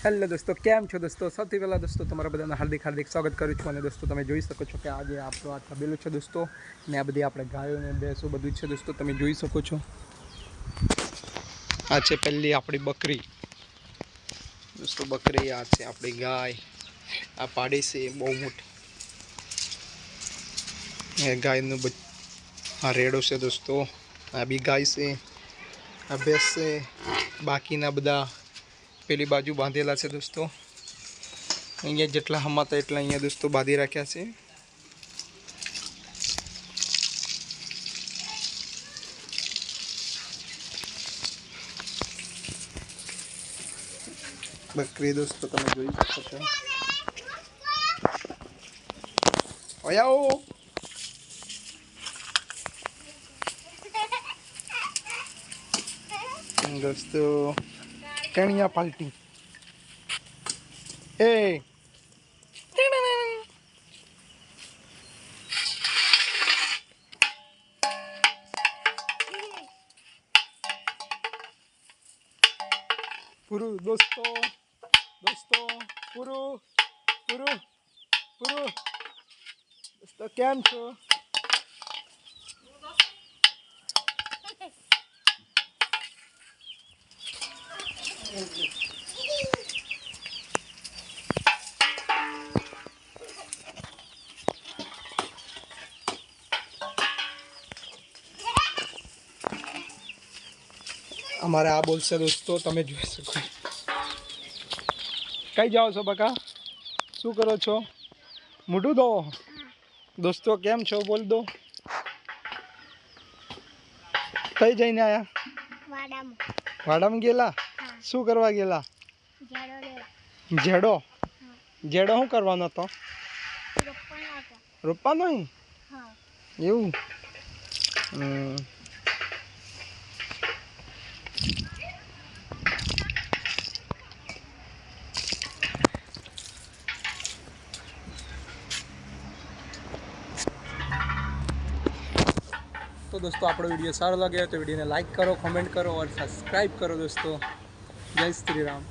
Hello दोस्तों, केम छो दोस्तों। સૌથી પહેલાં दोस्तों તમારા બધાનું હાર્દિક હાર્દિક સ્વાગત કરું છું। અને દોસ્તો તમે જોઈ શકો છો કે આજે આપણો આ તબેલો છે દોસ્તો, ને આ બધી આપણે ગાયો ને ભેંસો બધું છે દોસ્તો, તમે જોઈ શકો છો। આ છે પહેલી આપણી બકરી દોસ્તો, બકરી આ છે આપણી ગાય। આ પાડી છે બહુ મોટી, એ ગાયનું આ રેડો છે દોસ્તો। આ બી ગાય છે, આ ભેંસ છે, બાકીના બધા પેલી બાજુ બાંધેલા છે દોસ્તો। અહીંયા જેટલા હમાતા એટલા અહીંયા દોસ્તો બાંધી રાખ્યા છે। બકરી દોસ્તો તમે જોઈ શકો છો। ઓયાઓ दोस्तों कणिया पाल्टी ए पुरु दोस्तों दोस्तों पुरु पुरु पुरु दोस्तों केम छो। हमारे आ बोल से दोस्तों तमे જોઈ શકો। कई जाओ छो बका, शू करो छो, मोटू दो दोस्तों केम छो बोल दो। कई जईने आया वाडाम गेला, शू करवा गेला। जेडो जेडो शू करवानो तो रोपवानो ही एवं। तो दोस्तों आपको वीडियो सारो लगे तो वीडियो ने लाइक करो, कमेंट करो और सब्सक्राइब करो दोस्तों। जय श्री राम।